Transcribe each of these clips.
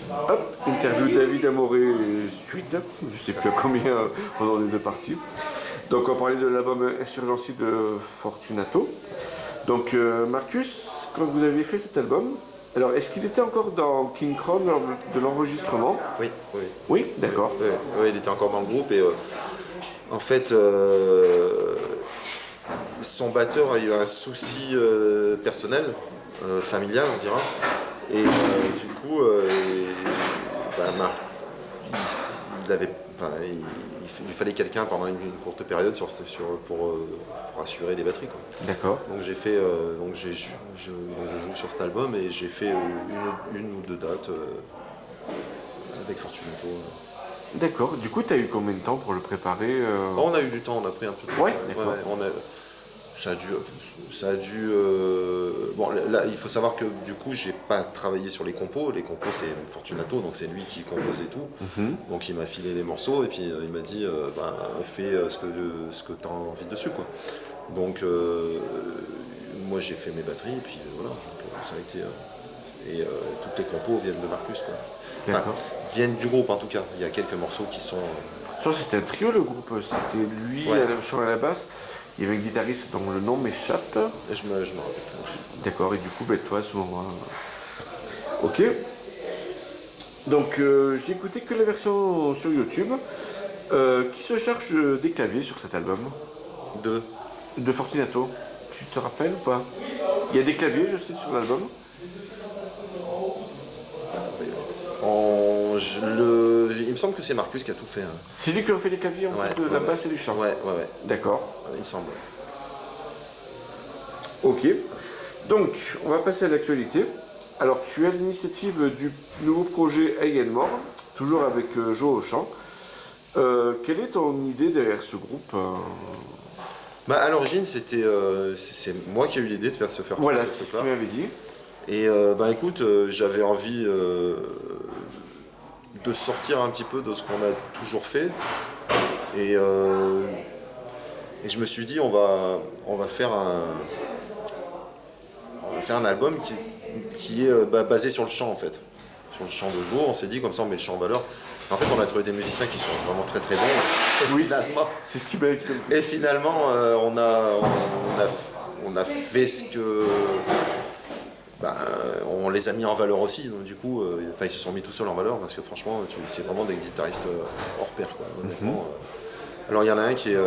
Hop, interview David Amoré suite, je sais plus à combien on en est de parties. Donc on parlait de l'album Insurgency de Fortunato. Donc Marcus, quand vous avez fait cet album, alors est-ce qu'il était encore dans King Crown lors de l'enregistrement? Oui, oui. Oui, d'accord. Oui, oui, il était encore dans le groupe et en fait, son batteur a eu un souci personnel, familial on dira. Et du coup, Marc, il avait, enfin, il lui fallait quelqu'un pendant une courte période pour assurer les batteries, quoi. D'accord. Donc j'ai fait, je joue sur cet album et j'ai fait une ou deux dates avec Fortunato. D'accord. Du coup, tu as eu combien de temps pour le préparer On a eu du temps, on a pris un peu de temps. Ouais, d'accord. Ça a dû. Bon, là, il faut savoir que du coup, j'ai pas travaillé sur les compos. Les compos, c'est Fortunato, donc c'est lui qui compose et tout. Donc il m'a filé les morceaux et puis il m'a dit fais ce que tu as envie dessus, quoi. Donc moi, j'ai fait mes batteries et puis voilà. Donc, ça a été. Toutes les compos viennent de Marcus, quoi. Enfin, D'accord. viennent du groupe en tout cas. Il y a quelques morceaux qui sont. Ça, c'était un trio le groupe. C'était lui Ouais. à la chant et à la basse. Il y avait un guitariste dont le nom m'échappe. Je me rappelle plus. D'accord, et du coup, toi, à ce moment-là. Ok. Donc, j'ai écouté que la version sur YouTube. Qui se charge des claviers sur cet album? Deux. De Fortunato. Tu te rappelles ou pas? Il y a des claviers, je sais, sur l'album. Il me semble que c'est Marcus qui a tout fait, hein. C'est lui qui a fait les claviers en Ouais, plus de la basse et du chant. Ouais. D'accord. Il me semble. Ok. Donc, on va passer à l'actualité. Alors, tu as l'initiative du nouveau projet Again More, toujours avec Joe au chant. Quelle est ton idée derrière ce groupe À l'origine, c'est moi qui ai eu l'idée de faire ce Voilà, c'est ce truc-là. que tu m'avais dit. Et écoute, j'avais envie de sortir un petit peu de ce qu'on a toujours fait. Et je me suis dit, on va faire un album qui est basé sur le chant, en fait. Sur le chant de jour, on s'est dit, comme ça on met le chant en valeur. En fait, on a trouvé des musiciens qui sont vraiment très très bons. Oui, Finalement, c'est ce qui m'a écrit. et finalement, on a fait ce que. On les a mis en valeur aussi, donc du coup, ils se sont mis tout seuls en valeur parce que franchement, c'est vraiment des guitaristes hors pair, quoi, honnêtement. Alors il y en a un qui est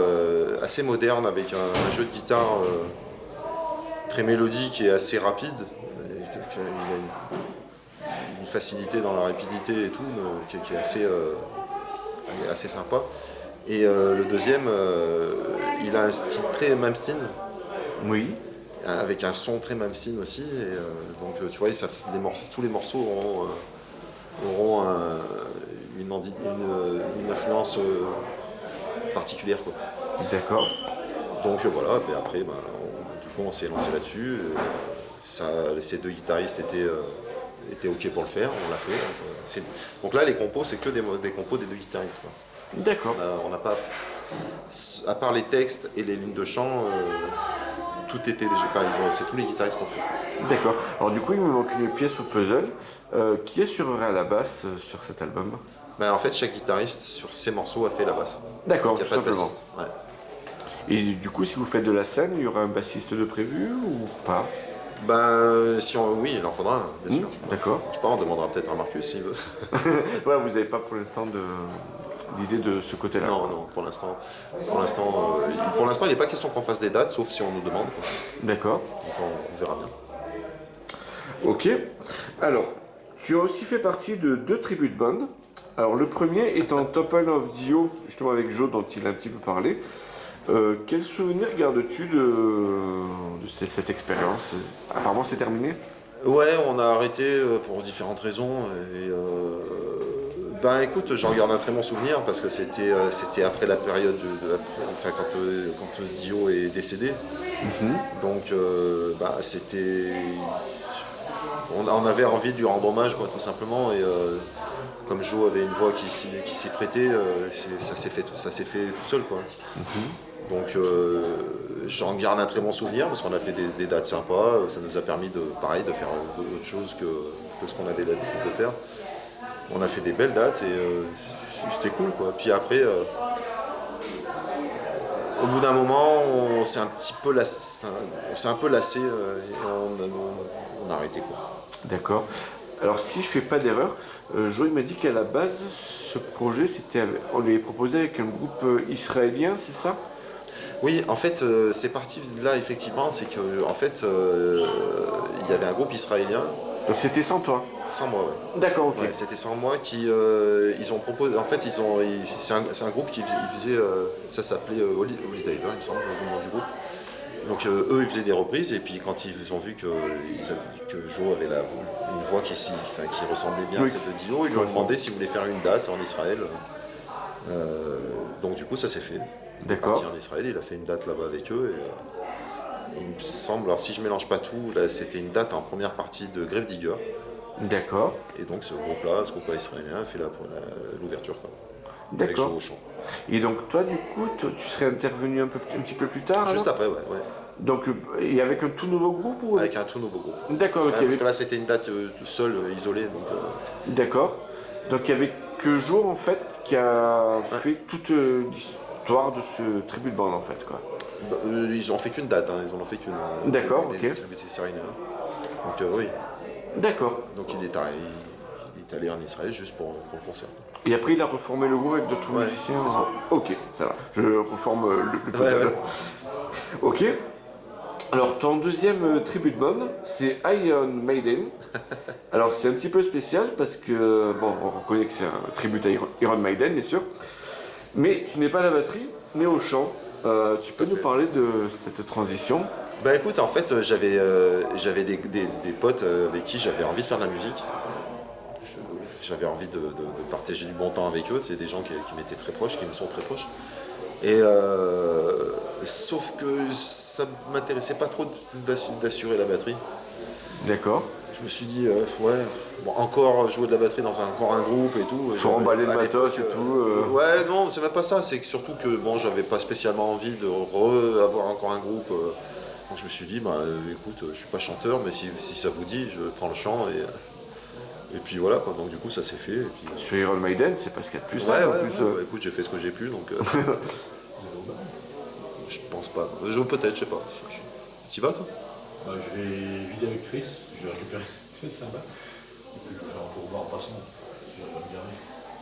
assez moderne avec un jeu de guitare très mélodique et assez rapide. Il a une facilité dans la rapidité et tout qui est assez sympa. Et le deuxième, il a un style très Malmsteen. Oui. Avec un son très Malmsteen aussi. Et, donc tu vois, tous les morceaux auront une influence particulière, quoi. D'accord. Donc voilà, et après, du coup, on s'est lancé là-dessus. Ces deux guitaristes étaient OK pour le faire, on l'a fait. Donc là, les compos, c'est que des compos des deux guitaristes, quoi. D'accord. On n'a pas, à part les textes et les lignes de chant, tout était déjà. Enfin, c'est tous les guitaristes qu'on fait. D'accord. Alors du coup, il me manque une pièce au puzzle. Qui assurerait à la basse sur cet album? En fait, chaque guitariste sur ses morceaux a fait la basse. D'accord, Il n'y a tout pas de simplement. bassiste. Ouais. Et du coup, si vous faites de la scène, il y aura un bassiste de prévu ou pas? Oui, il en faudra un, bien sûr. D'accord. Je sais pas, on demandera peut-être à Marcus s'il veut. Ouais, vous n'avez pas pour l'instant d'idée de ce côté-là. Non, pour l'instant, il n'est pas question qu'on fasse des dates, sauf si on nous demande, quoi. D'accord. Donc on verra bien. Ok. Alors, tu as aussi fait partie de 2 tribute bands. Alors, le premier étant Topple of Dio, justement avec Joe, dont il a un petit peu parlé. Quel souvenir gardes-tu de cette expérience? Apparemment, c'est terminé. Ouais, on a arrêté pour différentes raisons. Et, écoute, j'en garde un très bon souvenir parce que c'était après la période quand Dio est décédé. Donc, c'était. On avait envie de lui rendre hommage, quoi, tout simplement. Et comme Joe avait une voix qui s'y prêtait, ça s'est fait tout seul, quoi. Donc j'en garde un très bon souvenir parce qu'on a fait des dates sympas. Ça nous a permis de faire autre chose que ce qu'on avait l'habitude de faire. On a fait des belles dates et c'était cool, quoi. Puis après, au bout d'un moment, on s'est un peu lassé et on a arrêté, quoi. D'accord. Alors si je fais pas d'erreur, Joe m'a dit qu'à la base, ce projet, on lui avait proposé avec un groupe israélien, c'est ça? Oui, en fait, c'est parti de là, effectivement, c'est que en fait, il y avait un groupe israélien, Donc c'était sans toi. sans moi, ouais. D'accord, ok. Ouais, c'était sans moi qui ils ont proposé. En fait, c'est un groupe qui faisait, ça s'appelait Holy Diver, il me semble, le nom du groupe. Donc eux, ils faisaient des reprises et puis quand ils ont vu que Joe avait une voix qui ressemblait bien à celle de Dio, ils lui ont demandé s'il voulait faire une date en Israël. Donc du coup, ça s'est fait. Il est D'accord. parti en Israël, il a fait une date là-bas avec eux. Et il me semble, alors si je mélange pas tout, là c'était une date en première partie de Gravedigger. D'accord. Et donc ce groupe-là israélien a fait l'ouverture, quoi. Avec D'accord. Joe au chant. Et donc toi, du coup, tu serais intervenu un petit peu plus tard Juste alors après, ouais. Donc, et avec un tout nouveau groupe ou... Avec un tout nouveau groupe. D'accord, ok. Ouais, parce que là c'était une date seule, isolée. Donc, D'accord. Donc il y avait que Joe en fait qui a fait toute l'histoire de ce tribut de bande en fait quoi. ils ont fait qu'une date, hein, ils en ont fait qu'une. D'accord, les ok. distributions israéliennes. Donc oui. D'accord. Donc il est allé en Israël juste pour le concert. Et après il a reformé le groupe avec d'autres Ouais, musiciens. c'est ça. Ok, ça va. Je reforme le plus Ouais, possible. ouais. Ok. Alors ton deuxième tribut de bande, c'est Iron Maiden. Alors c'est un petit peu spécial parce que, bon, on reconnaît que c'est un tribut à Iron Maiden, bien sûr. Mais tu n'es pas à la batterie, mais au chant. Tu peux nous parler de cette transition? Bah écoute, en fait, j'avais des potes avec qui j'avais envie de faire de la musique. J'avais envie de partager du bon temps avec eux. C'est des gens qui m'étaient très proches, qui me sont très proches. Et sauf que ça ne m'intéressait pas trop d'assurer la batterie. D'accord. Je me suis dit, bon, encore jouer de la batterie dans encore un groupe et tout. Faut remballer le matos et tout. Ouais, non, c'est même pas ça. C'est que surtout que bon, j'avais pas spécialement envie de avoir encore un groupe. Donc je me suis dit, écoute, je suis pas chanteur, mais si ça vous dit, je prends le chant et puis voilà, quoi. Donc du coup, ça s'est fait. Et puis, Sur Iron Maiden, c'est pas ce qu'il y a de plus ouais, simple. ouais, En plus, ouais, écoute, j'ai fait ce que j'ai pu, donc je pense pas. Peut-être, je sais pas. Tu y vas, toi? Je vais vider avec Chris, je vais récupérer Chris là-bas. Et puis je vais faire un tour au bar en passant, si j'arrive à me garer.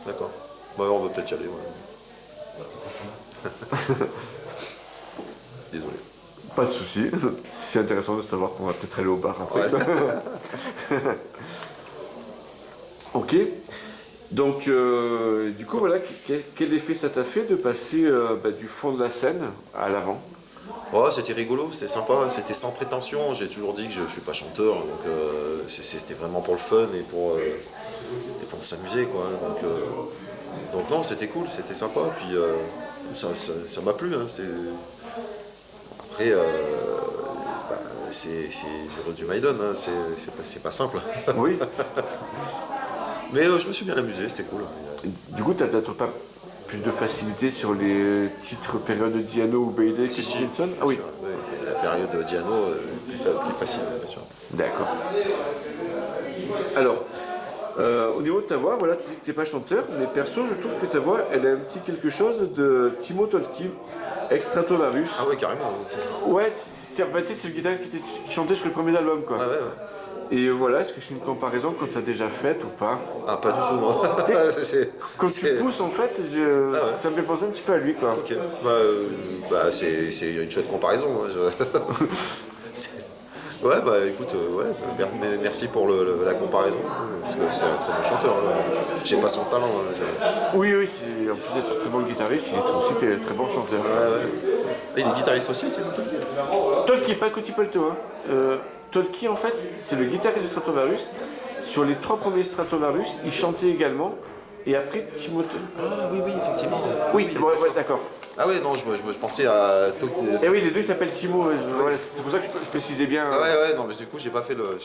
D'accord. On va peut-être y aller, ouais. Désolé. pas de souci. C'est intéressant de savoir qu'on va peut-être aller au bar après. Ouais. Ok. Donc, du coup, voilà, quel effet ça t'a fait de passer du fond de la scène à l'avant? Ouais, c'était rigolo, c'était sympa, c'était sans prétention. J'ai toujours dit que je suis pas chanteur, donc c'était vraiment pour le fun et pour s'amuser, quoi. Donc non, c'était cool, c'était sympa. Puis ça m'a plu. Hein, après, c'est du Maiden, hein, c'est pas simple. Oui. Mais je me suis bien amusé, c'était cool. Du coup, t'as peut-être pas plus de facilité sur les titres période de Diano ou Bailey que Dickinson? Ah oui. Sûr, ouais, la période de Diano, plus facile, bien sûr. D'accord. Alors, au niveau de ta voix, voilà, tu dis que tu n'es pas chanteur, mais perso, je trouve que ta voix, elle a un petit quelque chose de Timo Tolkki, Extratovarius. Ah ouais, carrément. Ok. Ouais, c'est le guitariste qui chantait sur le premier album, quoi. Ouais. Et voilà, est-ce que c'est une comparaison que tu as déjà faite ou pas? Ah, pas du tout, non. Quand tu pousses, en fait, ça me fait penser un petit peu à lui, quoi. Ok. C'est une chouette comparaison. Hein, ouais, écoute, merci pour la comparaison, parce que c'est un très bon chanteur. J'ai pas son talent. Oui, en plus d'être très bon guitariste, il est aussi très bon chanteur. Et il est guitariste aussi, tu sais, Tolkki, pas Kuti Polto. Tolkki, en fait, c'est le guitariste de Stratovarius. Sur les 3 premiers Stratovarius, il chantait également. Et après, Timothée. Ah oui, effectivement. Oui, d'accord. Ah ouais, non, je pensais à Et oui, les deux s'appellent Timo. Voilà, c'est pour ça que je précisais bien. Ah ouais, non, mais du coup, j'ai pas fait le.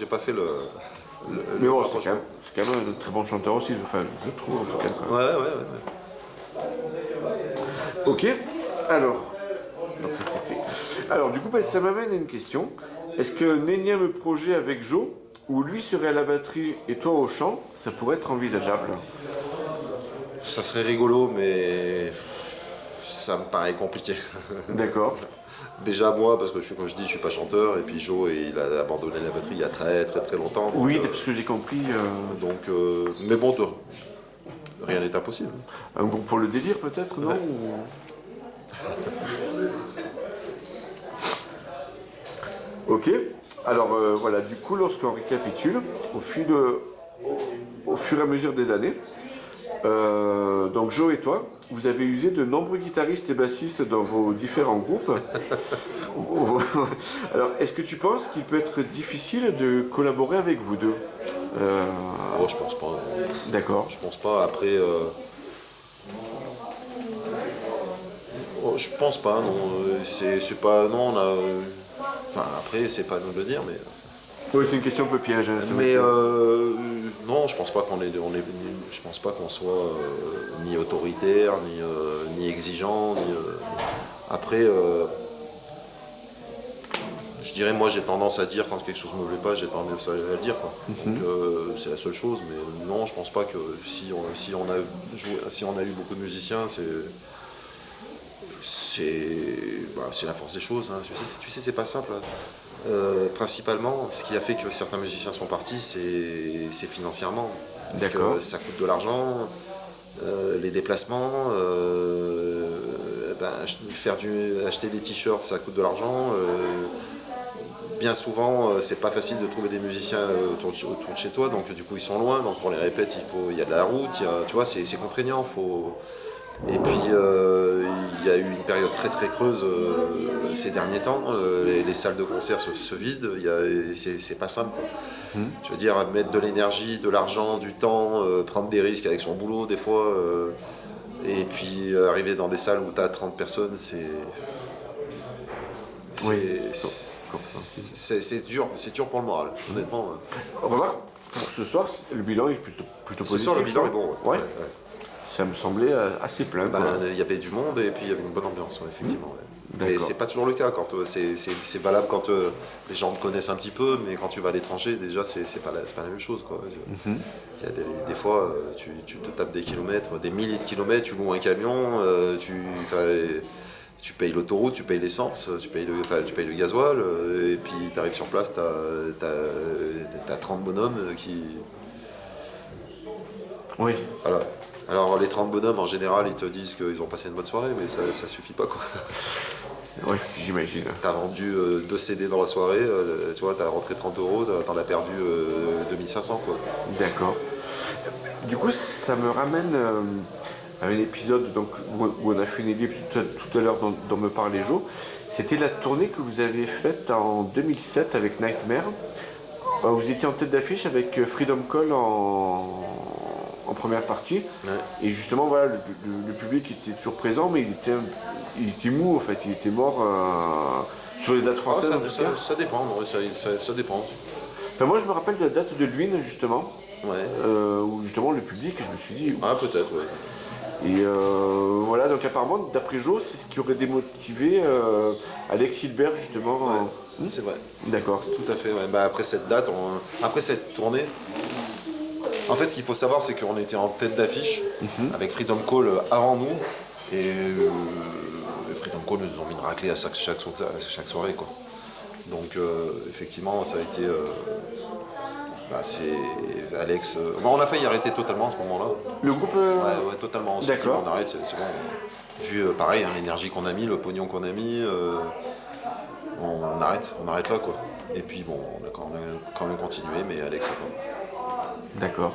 Mais bon, c'est quand même un très bon chanteur aussi, je trouve en tout cas. Quoi. Ouais. Ok, alors. Donc ça c'est fait. Alors, du coup, ça m'amène à une question. Est-ce qu'un énième projet avec Joe, où lui serait à la batterie et toi au chant, ça pourrait être envisageable. Ça serait rigolo, mais ça me paraît compliqué. D'accord. Déjà moi, parce que comme je dis, je suis pas chanteur, et puis Joe, il a abandonné la batterie il y a très très très longtemps. Donc, Oui, parce que j'ai compris. Mais bon, rien n'est impossible. Un groupe pour le délire peut-être, non Ouais. Ok. Alors voilà, du coup, lorsqu'on récapitule, au fur et à mesure des années, donc Joe et toi, vous avez usé de nombreux guitaristes et bassistes dans vos différents groupes. Alors, est-ce que tu penses qu'il peut être difficile de collaborer avec vous deux? Oh, je pense pas. D'accord. Je pense pas. Après, oh, je pense pas. Non, c'est pas. Non, on a. Enfin, après, c'est pas à nous de le dire, mais. Oui, c'est une question un peu piège. Hein, c'est vrai Mais que- non, je pense pas je pense pas qu'on soit ni autoritaire, ni exigeant, Après, je dirais moi j'ai tendance à dire quand quelque chose me plaît pas, j'ai tendance à le dire quoi. Donc c'est la seule chose, mais non, je pense pas que si on a eu beaucoup de musiciens, c'est la force des choses. Hein. Tu sais, c'est pas simple. Principalement, ce qui a fait que certains musiciens sont partis, c'est financièrement. Parce D'accord. que ça coûte de l'argent, les déplacements, acheter des t-shirts, ça coûte de l'argent. Bien souvent, c'est pas facile de trouver des musiciens autour de chez toi, donc du coup ils sont loin, donc pour les répètes, il y a de la route, tu vois, c'est contraignant. Et puis il y a eu une période très très creuse ces derniers temps. Les salles de concert se vident. C'est pas simple, quoi. Je veux dire, mettre de l'énergie, de l'argent, du temps, prendre des risques avec son boulot des fois. Et puis arriver dans des salles où tu as 30 personnes, Oui. c'est dur pour le moral, honnêtement. Remarque, pour ce soir, le bilan est plutôt Ce positif. soir, le bilan est bon. Ouais. Ouais. Ça me semblait assez plein. Ben, quoi. il y avait du monde et puis il y avait une bonne ambiance, ouais, effectivement. Ouais. Mais D'accord. c'est pas toujours le cas. C'est valable quand les gens te connaissent un petit peu, mais quand tu vas à l'étranger, déjà, c'est pas la même chose, quoi. Il y a des fois, tu te tapes des kilomètres, des milliers de kilomètres, tu loues un camion, tu payes l'autoroute, tu payes l'essence, tu payes le gasoil, et puis tu arrives sur place, t'as 30 bonhommes qui. Oui. Voilà. Alors les 30 bonhommes en général ils te disent qu'ils ont passé une bonne soirée, mais ça suffit pas quoi. Oui, j'imagine. T'as vendu 2 CD dans la soirée, tu vois, t'as rentré 30 euros, t'en as perdu 2500 quoi. D'accord. Du coup, ça me ramène à un épisode donc, où on a fait une ellipse tout à l'heure dont me parlait Jo. C'était la tournée que vous avez faite en 2007 avec Nightmare. Vous étiez en tête d'affiche avec Freedom Call en première partie. Ouais. Et justement, voilà, le public était toujours présent, mais il était mou en fait, il était mort sur les dates françaises. en tout cas. Ça dépend, ouais, ça dépend. Enfin, moi, je me rappelle de la date de Luynes, justement, Ouais. où justement le public, je me suis dit. Ah peut-être, ouais. Et voilà, donc apparemment, d'après Jo, c'est ce qui aurait démotivé Alex Hilbert, justement. C'est vrai. D'accord. Tout à fait, ouais. Bah, après cette date, après cette tournée, en fait ce qu'il faut savoir c'est qu'on était en tête d'affiche avec Freedom Call avant nous et Freedom Call nous ont mis une raclée à chaque soirée quoi. Donc effectivement ça a été c'est Alex. On a failli arrêter totalement à ce moment-là. Le groupe. Ouais, totalement. On s'est dit, D'accord. on arrête, c'est bon. Vu pareil, hein, l'énergie qu'on a mis, le pognon qu'on a mis, on arrête là quoi. Et puis bon, on a quand même continué, mais Alex a pas. D'accord.